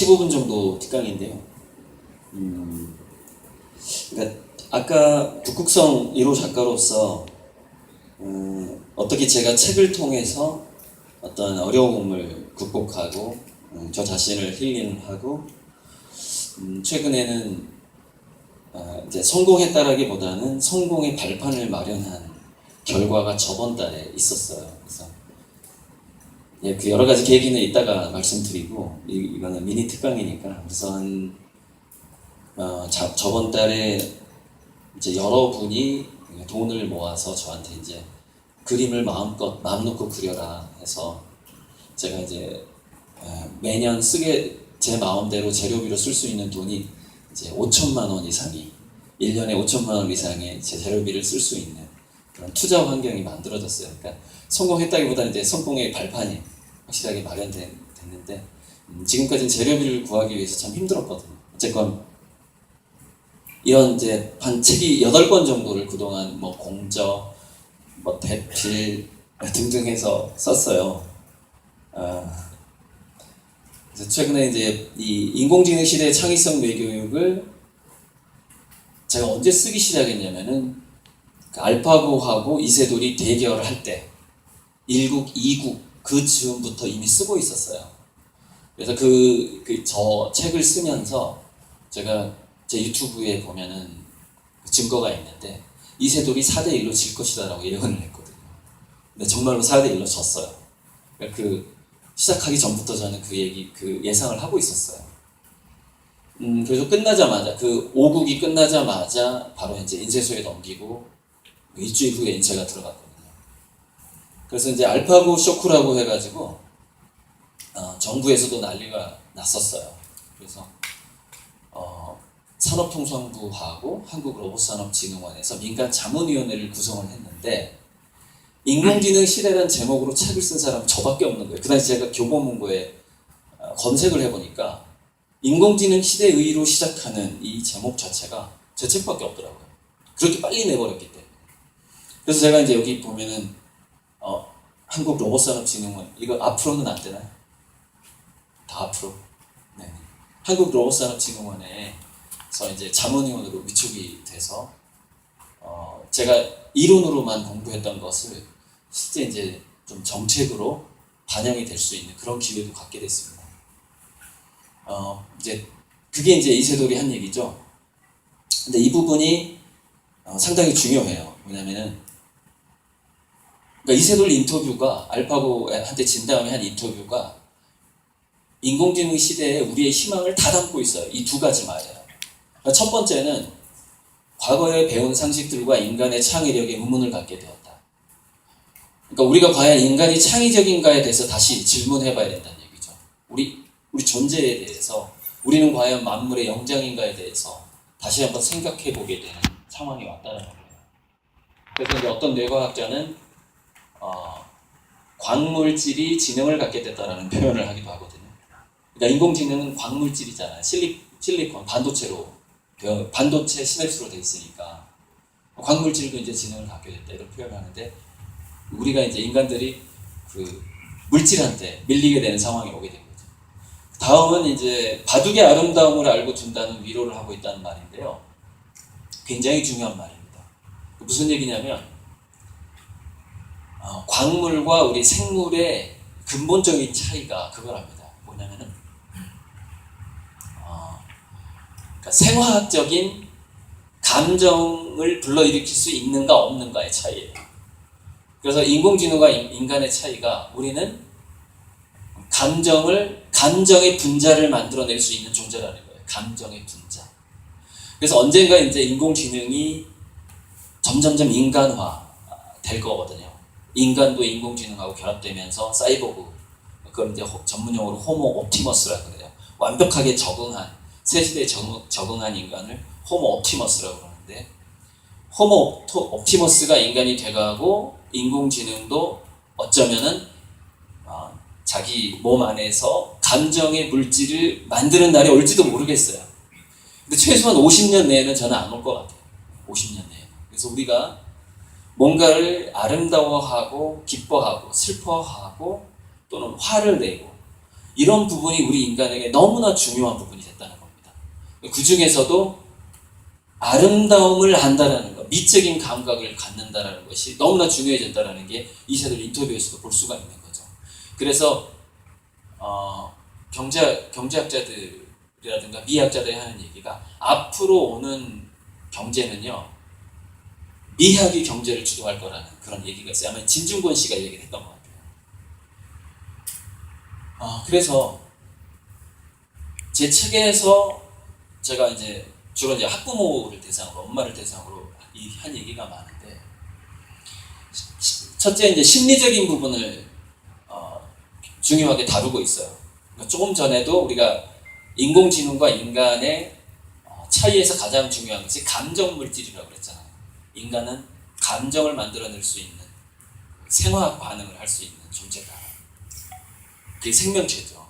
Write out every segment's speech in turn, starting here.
15분 정도 특강인데요. 그러니까 아까 북극성 1호 작가로서 어떻게 제가 책을 통해서 어떤 어려움을 극복하고 저 자신을 힐링하고 최근에는 이제 성공했다라기보다는 성공의 발판을 마련한 결과가 저번 달에 있었어요. 그래서 예, 그 여러 가지 계기는 이따가 말씀드리고 이거는 미니 특강이니까 우선 저번 달에 이제 여러분이 돈을 모아서 저한테 이제 그림을 마음껏 마음 놓고 그려라 해서 제가 이제 매년 쓰게 제 마음대로 재료비로 쓸 수 있는 돈이 이제 5천만 원 이상이 1년에 5천만 원 이상의 제 재료비를 쓸 수 있는 그런 투자 환경이 만들어졌어요. 그러니까 성공했다기보다는 이제 성공의 발판이 확실하게 마련됐는데 지금까지는 재료비를 구하기 위해서 참 힘들었거든요. 어쨌건 이런 이제 한 책이 8권 정도를 그동안 뭐 공저, 뭐 대필 등등 해서 썼어요. 그래서 최근에 이제 이 인공지능 시대의 창의성 뇌교육을 제가 언제 쓰기 시작했냐면은 그 알파고하고 이세돌이 대결을 할 때 1국, 2국 그 즈음부터 이미 쓰고 있었어요. 그래서 저 책을 쓰면서 제가 제 유튜브에 보면은 증거가 있는데 이세돌이 4대1로 질 것이다라고 예언을 했거든요. 근데 정말로 4대1로 졌어요. 그러니까 시작하기 전부터 저는 그 예상을 하고 있었어요. 그래서 끝나자마자 5국이 끝나자마자 바로 이제 인쇄소에 넘기고 일주일 후에 인쇄가 들어갔거든요. 그래서 이제 알파고 쇼크라고 해가지고 정부에서도 난리가 났었어요. 그래서 산업통상부하고 한국로봇산업진흥원에서 민간 자문위원회를 구성을 했는데 인공지능 시대라는 제목으로 책을 쓴 사람 저밖에 없는 거예요. 그 당시 제가 교보문고에 검색을 해보니까 인공지능 시대의로 시작하는 이 제목 자체가 제 책밖에 없더라고요. 그렇게 빨리 내버렸기 때문에. 그래서 제가 이제 여기 보면은 한국로봇산업진흥원 이거 앞으로는 안 되나요? 다 앞으로. 네. 한국로봇산업진흥원에서 이제 자문위원으로 위촉이 돼서 제가 이론으로만 공부했던 것을 실제 이제 좀 정책으로 반영이 될 수 있는 그런 기회도 갖게 됐습니다. 이제 그게 이제 이세돌이 한 얘기죠. 근데 이 부분이 상당히 중요해요. 뭐냐면은 그러니까 이세돌 인터뷰가 알파고한테 진 다음에 한 인터뷰가 인공지능 시대에 우리의 희망을 다 담고 있어요. 이 두 가지 말이에요. 그러니까 첫 번째는 과거에 배운 상식들과 인간의 창의력에 의문을 갖게 되었다. 그러니까 우리가 과연 인간이 창의적인가에 대해서 다시 질문해봐야 된다는 얘기죠. 우리 존재에 대해서 우리는 과연 만물의 영장인가에 대해서 다시 한번 생각해보게 되는 상황이 왔다는 거예요. 그래서 이제 어떤 뇌과학자는 광물질이 지능을 갖게 됐다라는 표현을 하기도 하거든요. 그러니까 인공지능은 광물질이잖아요. 실리콘, 반도체 시냅스로 돼 있으니까 광물질도 이제 지능을 갖게 됐다 이런 표현을 하는데 우리가 이제 인간들이 그 물질한테 밀리게 되는 상황이 오게 된 거죠. 다음은 이제 바둑의 아름다움을 알고 준다는 위로를 하고 있다는 말인데요. 굉장히 중요한 말입니다. 무슨 얘기냐면 광물과 우리 생물의 근본적인 차이가 그거랍니다. 뭐냐면은 그러니까 생화학적인 감정을 불러일으킬 수 있는가 없는가의 차이예요. 그래서 인공지능과 인간의 차이가 우리는 감정의 분자를 만들어낼 수 있는 존재라는 거예요. 감정의 분자. 그래서 언젠가 이제 인공지능이 점점점 인간화 될 거거든요. 인간도 인공지능하고 결합되면서 사이보그, 그걸 이제 전문용어로 호모 옵티머스라고 그래요. 완벽하게 새 시대에 적응한 인간을 호모 옵티머스라고 그러는데 호모 옵티머스가 인간이 돼가고 인공지능도 어쩌면은 자기 몸 안에서 감정의 물질을 만드는 날이 올지도 모르겠어요. 근데 최소한 50년 내에는 저는 안 올 것 같아요. 50년 내에. 그래서 우리가 뭔가를 아름다워하고 기뻐하고 슬퍼하고 또는 화를 내고 이런 부분이 우리 인간에게 너무나 중요한 부분이 됐다는 겁니다. 그 중에서도 아름다움을 안다라는 것, 미적인 감각을 갖는다라는 것이 너무나 중요해졌다라는 게 이세돌 인터뷰에서도 볼 수가 있는 거죠. 그래서 경제학자들이라든가 미학자들이 하는 얘기가 앞으로 오는 경제는요, 미학이 경제를 주도할 거라는 그런 얘기가 있어요. 아마 진중권 씨가 얘기를 했던 것 같아요. 그래서 제 책에서 제가 이제 주로 이제 학부모를 대상으로, 엄마를 대상으로 한 얘기가 많은데, 첫째 이제 심리적인 부분을 중요하게 다루고 있어요. 그러니까 조금 전에도 우리가 인공지능과 인간의 차이에서 가장 중요한 것이 감정 물질이라고 그랬잖아요. 인간은 감정을 만들어낼 수 있는 생화학 반응을 할 수 있는 존재다. 그게 생명체죠.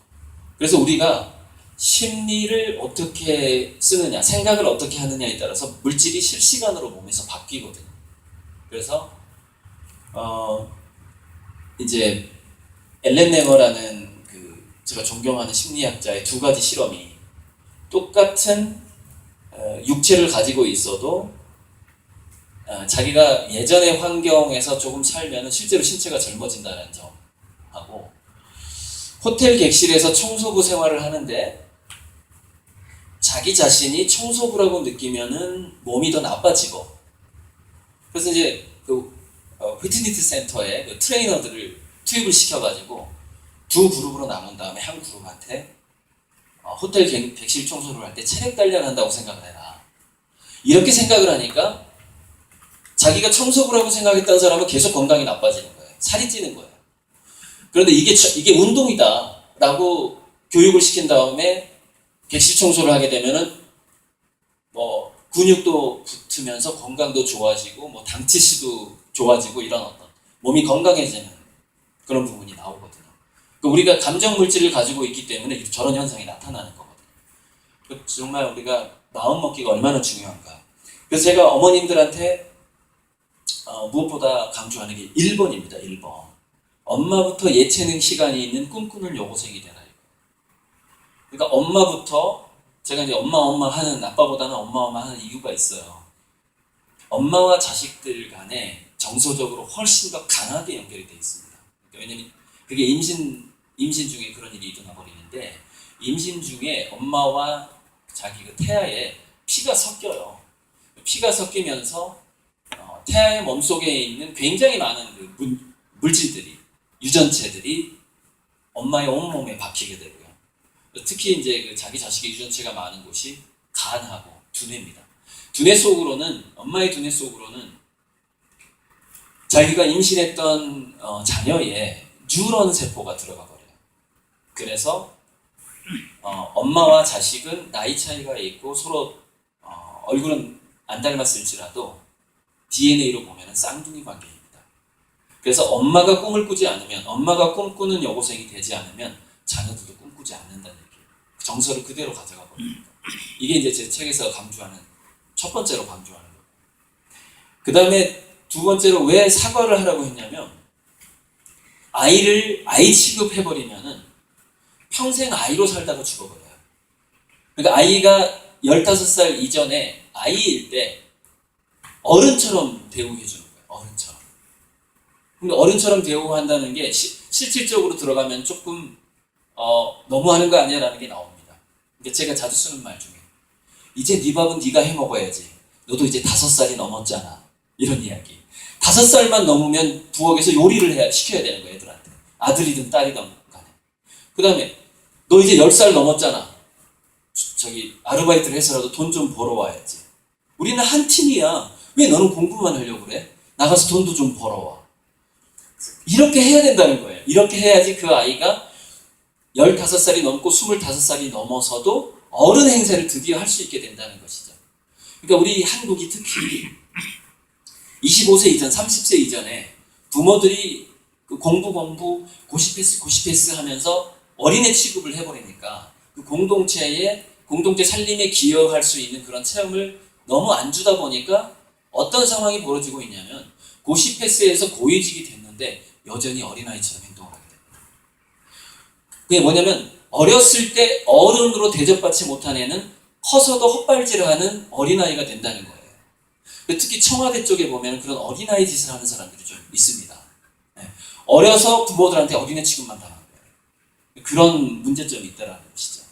그래서 우리가 심리를 어떻게 쓰느냐, 생각을 어떻게 하느냐에 따라서 물질이 실시간으로 몸에서 바뀌거든요. 그래서 이제 엘렌 네머라는 제가 존경하는 심리학자의 두 가지 실험이 똑같은 육체를 가지고 있어도 자기가 예전의 환경에서 조금 살면 실제로 신체가 젊어진다는 점하고, 호텔 객실에서 청소부 생활을 하는데 자기 자신이 청소부라고 느끼면은 몸이 더 나빠지고, 그래서 이제 피트니스 센터에 그 트레이너들을 투입을 시켜가지고 두 그룹으로 나눈 다음에 한 그룹한테 호텔 객실 청소를 할 때 체력 단련한다고 생각을 해라. 이렇게 생각을 하니까 자기가 청소부라고 생각했던 사람은 계속 건강이 나빠지는 거예요. 살이 찌는 거예요. 그런데 이게 운동이다라고 교육을 시킨 다음에 객실 청소를 하게 되면은 근육도 붙으면서 건강도 좋아지고 당치수도 좋아지고 이런 어떤 몸이 건강해지는 그런 부분이 나오거든요. 우리가 감정 물질을 가지고 있기 때문에 저런 현상이 나타나는 거거든요. 정말 우리가 마음 먹기가 얼마나 중요한가. 그래서 제가 어머님들한테 무엇보다 강조하는 게 1번입니다. 1번. 엄마부터 예체능 시간이 있는 꿈꾸는 여고생이 되라. 그러니까 엄마부터, 제가 이제 엄마 하는, 아빠보다는 엄마 하는 이유가 있어요. 엄마와 자식들 간에 정서적으로 훨씬 더 강하게 연결이 되어 있습니다. 왜냐면 그게 임신 중에 그런 일이 일어나 버리는데, 임신 중에 엄마와 자기 태아에 피가 섞여요. 피가 섞이면서 태아의 몸속에 있는 굉장히 많은 물질들이, 유전체들이 엄마의 온몸에 박히게 되고요. 특히 이제 자기 자식의 유전체가 많은 곳이 간하고 두뇌입니다. 두뇌 속으로는, 엄마의 두뇌 속으로는 자기가 임신했던 자녀의 뉴런 세포가 들어가 버려요. 그래서 엄마와 자식은 나이 차이가 있고 서로 얼굴은 안 닮았을지라도 DNA로 보면 쌍둥이 관계입니다. 그래서 엄마가 꿈을 꾸지 않으면, 엄마가 꿈꾸는 여고생이 되지 않으면 자녀들도 꿈꾸지 않는다는 얘기예요. 정서를 그대로 가져가 버립니다. 이게 이제 제 책에서 강조하는, 첫 번째로 강조하는 거예요. 그 다음에 두 번째로 왜 사과를 하라고 했냐면, 아이 취급해버리면은 평생 아이로 살다가 죽어버려요. 그러니까 아이가 15살 이전에 아이일 때 어른처럼 대우해주는 거예요. 어른처럼. 근데 어른처럼 대우한다는 게 실질적으로 들어가면 조금 너무하는 거 아니야? 라는 게 나옵니다. 근데 제가 자주 쓰는 말 중에, 이제 네 밥은 네가 해 먹어야지. 너도 이제 5살이 넘었잖아. 이런 이야기. 5살만 넘으면 부엌에서 요리를 시켜야 되는 거예요, 애들한테. 아들이든 딸이든 간에. 그 다음에 너 이제 10살 넘었잖아. 아르바이트를 해서라도 돈 좀 벌어와야지. 우리는 한 팀이야. 왜 너는 공부만 하려고 그래? 나가서 돈도 좀 벌어와. 이렇게 해야 된다는 거예요. 이렇게 해야지 그 아이가 15살이 넘고 25살이 넘어서도 어른 행세를 드디어 할 수 있게 된다는 것이죠. 그러니까 우리 한국이 특히 25세 이전, 30세 이전에 부모들이 공부, 고시패스 하면서 어린애 취급을 해버리니까 그 공동체 살림에 기여할 수 있는 그런 체험을 너무 안 주다 보니까 어떤 상황이 벌어지고 있냐면, 고시패스에서 고위직이 됐는데 여전히 어린아이처럼 행동을 하게 됩니다. 그게 뭐냐면 어렸을 때 어른으로 대접받지 못한 애는 커서도 헛발질하는 어린아이가 된다는 거예요. 특히 청와대 쪽에 보면 그런 어린아이 짓을 하는 사람들이 좀 있습니다. 어려서 부모들한테 어린애 취급만 당하는 거예요. 그런 문제점이 있다는 것이죠.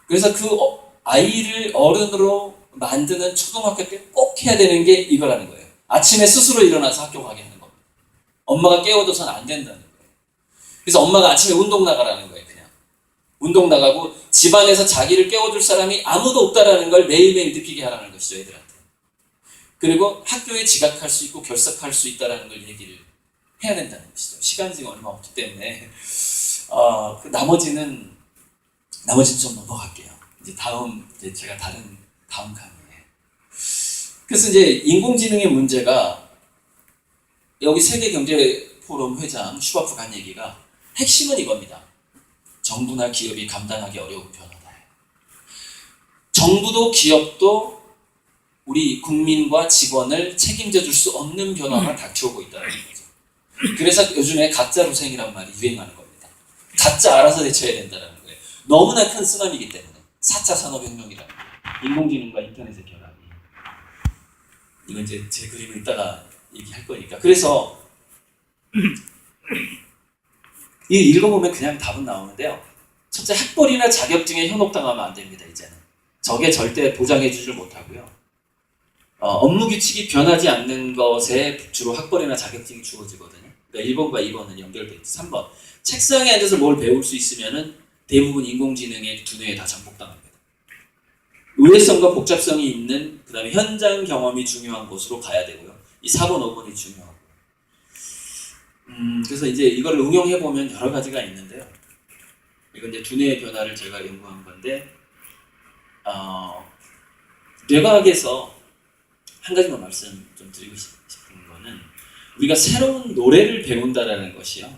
그래서 그 아이를 어른으로 만드는 초등학교 때 꼭 해야 되는 게 이거라는 거예요. 아침에 스스로 일어나서 학교 가게 하는 겁니다. 엄마가 깨워줘서는 안 된다는 거예요. 그래서 엄마가 아침에 운동 나가라는 거예요. 그냥 운동 나가고 집안에서 자기를 깨워줄 사람이 아무도 없다라는 걸 매일매일 느끼게 하라는 것이죠. 애들한테. 그리고 학교에 지각할 수 있고 결석할 수 있다는 걸 얘기를 해야 된다는 것이죠. 시간이 지금 얼마 없기 때문에 그 나머지는 좀 넘어갈게요. 이제 제가 다른 강의에. 그래서 이제 인공지능의 문제가 여기 세계경제포럼 회장 슈바프가 한 얘기가 핵심은 이겁니다. 정부나 기업이 감당하기 어려운 변화다. 정부도 기업도 우리 국민과 직원을 책임져 줄 수 없는 변화가 닥쳐오고 있다는 거죠. 그래서 요즘에 가짜 로생이라는 말이 유행하는 겁니다. 각자 알아서 대처해야 된다는 거예요. 너무나 큰 쓰나미이기 때문에 4차 산업혁명이라는 거예요. 인공지능과 인터넷의 결합이. 이건 이제 제 그림을 이따가 얘기할 거니까. 그래서 이 읽어보면 그냥 답은 나오는데요. 첫째, 학벌이나 자격증에 현혹당하면 안 됩니다. 이제는. 저게 절대 보장해주질 못하고요. 업무 규칙이 변하지 않는 것에 주로 학벌이나 자격증이 주어지거든요. 그러니까 1번과 2번은 연결돼 있죠. 3번. 책상에 앉아서 뭘 배울 수 있으면은 대부분 인공지능의 두뇌에 다 장복당합니다. 의외성과 복잡성이 있는, 그 다음에 현장 경험이 중요한 곳으로 가야 되고요. 이 4번, 5번이 중요하고. 그래서 이제 이걸 응용해보면 여러 가지가 있는데요. 이건 이제 두뇌의 변화를 제가 연구한 건데, 뇌과학에서 한 가지만 말씀 좀 드리고 싶은 거는, 우리가 새로운 노래를 배운다라는 것이요.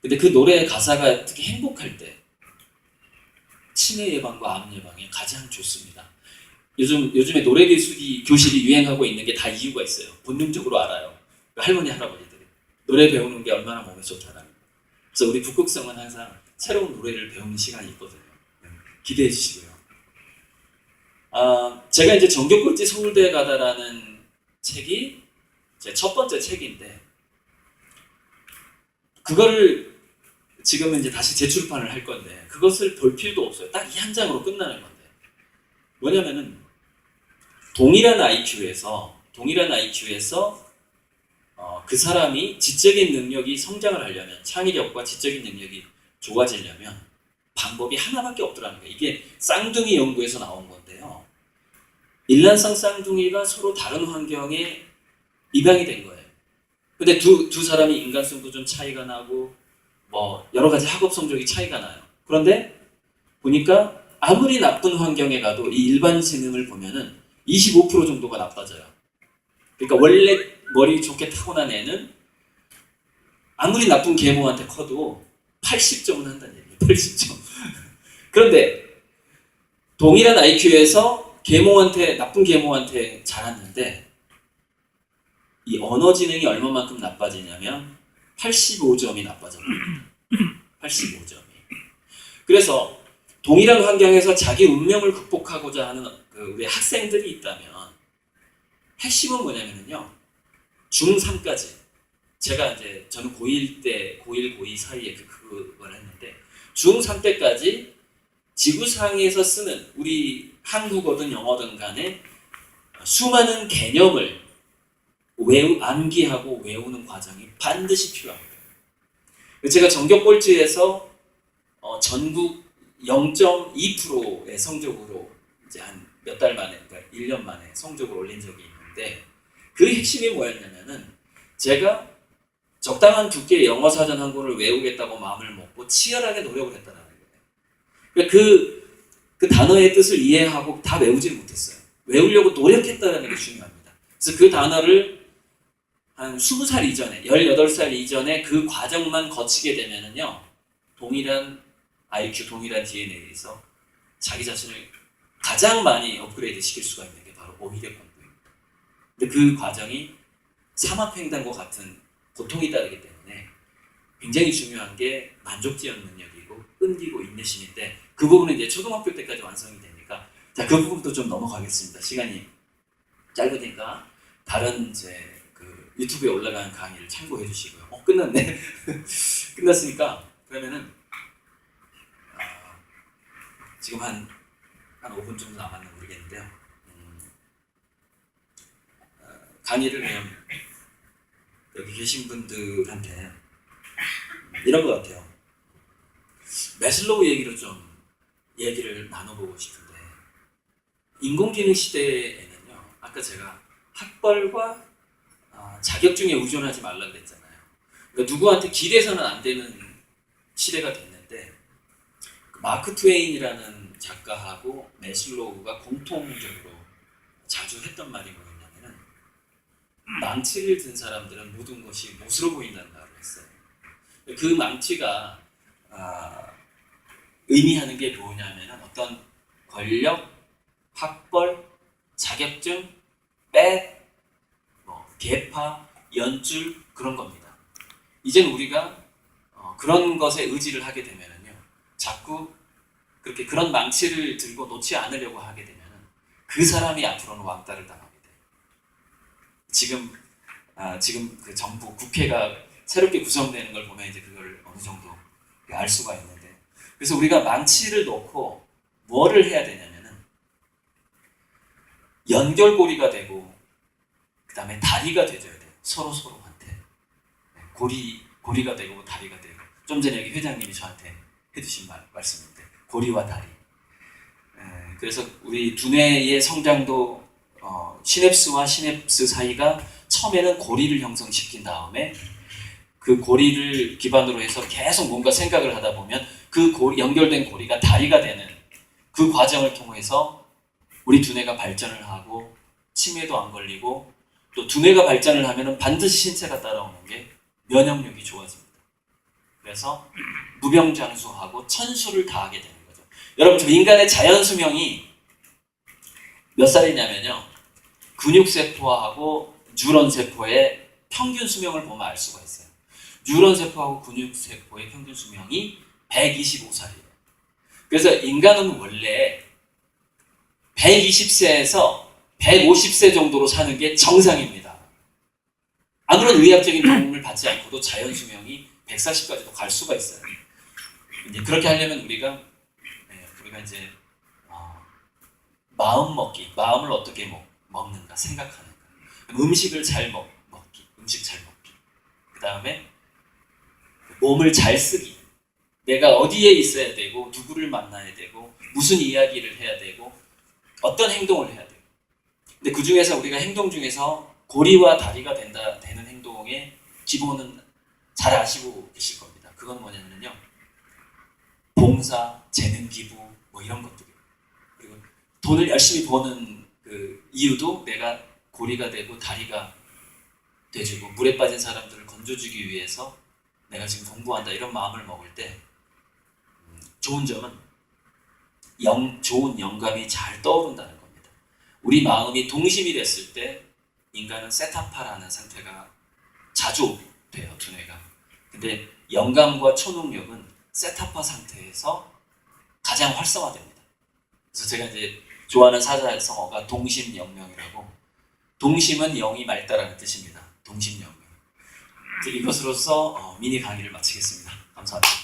근데 그 노래의 가사가 특히 행복할 때, 치매 예방과 암 예방에 가장 좋습니다. 요즘에 노래 교실이 유행하고 있는 게 다 이유가 있어요. 본능적으로 알아요. 할머니, 할아버지들이. 노래 배우는 게 얼마나 몸에 좋다라는 거. 그래서 우리 북극성은 항상 새로운 노래를 배우는 시간이 있거든요. 기대해 주시고요. 제가 이제 전교꼴찌 서울대에 가다라는 책이 제 첫 번째 책인데, 그거를 지금은 이제 다시 재출판을 할 건데, 그것을 볼 필요도 없어요. 딱 이 한 장으로 끝나는 건데. 뭐냐면은, 동일한 IQ에서 그 사람이 지적인 능력이 성장을 하려면, 창의력과 지적인 능력이 좋아지려면 방법이 하나밖에 없더라는 거예요. 이게 쌍둥이 연구에서 나온 건데요. 일란성 쌍둥이가 서로 다른 환경에 입양이 된 거예요. 근데 두 사람이 인간성도 좀 차이가 나고 뭐 여러 가지 학업 성적이 차이가 나요. 그런데 보니까 아무리 나쁜 환경에 가도 이 일반 지능을 보면은 25% 정도가 나빠져요. 그러니까 원래 머리 좋게 타고난 애는 아무리 나쁜 계모한테 커도 80점은 한다는 얘기예요. 80점. 그런데 동일한 IQ에서 나쁜 계모한테 자랐는데, 이 언어 지능이 얼마만큼 나빠지냐면 85점이 나빠져버립니다. 85점이. 그래서 동일한 환경에서 자기 운명을 극복하고자 하는 우리 학생들이 있다면, 핵심은 뭐냐면요. 중3까지. 저는 고1 때, 고1, 고2 사이에 그걸 했는데, 중3 때까지 지구상에서 쓰는, 우리 한국어든 영어든 간에 수많은 개념을 암기하고 외우는 과정이 반드시 필요합니다. 제가 전교꼴찌에서 전국 0.2%의 성적으로 이제 한 몇 달 만에, 그러니까 1년 만에 성적을 올린 적이 있는데, 그 핵심이 뭐였냐면은, 제가 적당한 두께의 영어 사전 한 권을 외우겠다고 마음을 먹고 치열하게 노력을 했다는 거예요. 그러니까 그 단어의 뜻을 이해하고 다 외우지를 못했어요. 외우려고 노력했다는 게 중요합니다. 그래서 그 단어를 한 20살 이전에, 18살 이전에 그 과정만 거치게 되면은요, 동일한 IQ, 동일한 DNA에서 자기 자신을 가장 많이 업그레이드 시킬 수가 있는 게 바로 어휘력 공부입니다. 근데 그 과정이 삼합횡단과 같은 고통이 따르기 때문에 굉장히 중요한 게 만족지향 능력이고 끈기고 인내심인데 그 부분은 이제 초등학교 때까지 완성이 되니까 자, 그 부분도 좀 넘어가겠습니다. 시간이 짧으니까 다른 이제 그 유튜브에 올라가는 강의를 참고해 주시고요. 끝났네. 끝났으니까 그러면은 지금 한 5분 정도 남았나 모르겠는데요. 강의를 그냥 여기 계신 분들한테 이런 것 같아요. 매슬로우 얘기로 좀 얘기를 나눠보고 싶은데 인공지능 시대에는요. 아까 제가 학벌과 자격증에 의존하지 말라고 그랬잖아요. 그러니까 누구한테 기대서는 안 되는 시대가 됐는데 마크 트웨인이라는 작가하고 매슬로우가 공통적으로 자주 했던 말이 뭐였냐면은 망치를 든 사람들은 모든 것이 못으로 보인다는 말을 했어요. 그 망치가 의미하는 게 뭐냐면은 어떤 권력, 학벌, 자격증, 계파, 연줄 그런 겁니다. 이제는 우리가 그런 것에 의지를 하게 되면은요, 자꾸 그렇게 그런 망치를 들고 놓지 않으려고 하게 되면은 그 사람이 앞으로는 왕따를 당하게 돼요. 지금 그 정부 국회가 새롭게 구성되는 걸 보면 이제 그걸 어느 정도 알 수가 있는데, 그래서 우리가 망치를 놓고 뭐를 해야 되냐면은 연결고리가 되고 그 다음에 다리가 돼줘야 돼요. 서로한테 고리가 되고 다리가 되고. 좀 전에 여기 회장님이 저한테 해주신 말씀인데 고리와 다리. 그래서 우리 두뇌의 성장도 시냅스와 시냅스 사이가 처음에는 고리를 형성시킨 다음에 그 고리를 기반으로 해서 계속 뭔가 생각을 하다 보면 그 연결된 고리가 다리가 되는 그 과정을 통해서 우리 두뇌가 발전을 하고 치매도 안 걸리고, 또 두뇌가 발전을 하면 반드시 신체가 따라오는 게 면역력이 좋아집니다. 그래서 무병장수하고 천수를 다하게 되는 거죠. 여러분, 지금 인간의 자연 수명이 몇 살이냐면요, 근육세포하고 뉴런세포의 평균 수명을 보면 알 수가 있어요. 뉴런세포하고 근육세포의 평균 수명이 125살이에요. 그래서 인간은 원래 120세에서 150세 정도로 사는 게 정상입니다. 아무런 의학적인 도움을 받지 않고도 자연 수명이 140까지도 갈 수가 있어요. 이제 그렇게 하려면 우리가 이제 마음 먹기, 마음을 어떻게 먹는가 생각하는가, 음식을 잘 먹기, 음식 잘 먹기, 그 다음에 몸을 잘 쓰기, 내가 어디에 있어야 되고 누구를 만나야 되고 무슨 이야기를 해야 되고 어떤 행동을 해야 되고. 근데 그 중에서 우리가 행동 중에서 고리와 다리가 되는 행동의 기본은 잘 아시고 계실 겁니다. 그건 뭐냐면요, 봉사, 재능 기부 이런 것들이에요. 그리고 돈을 열심히 버는 그 이유도 내가 고리가 되고 다리가 돼주고 물에 빠진 사람들을 건져주기 위해서 내가 지금 공부한다 이런 마음을 먹을 때 좋은 점은 좋은 영감이 잘 떠오른다는 겁니다. 우리 마음이 동심이 됐을 때 인간은 세타파라는 상태가 자주 돼요, 두뇌가. 근데 영감과 초능력은 세타파 상태에서 가장 활성화됩니다. 그래서 제가 이제 좋아하는 사자성어가 동심영명이라고, 동심은 영이 맑다라는 뜻입니다. 동심영명. 이것으로서 미니 강의를 마치겠습니다. 감사합니다.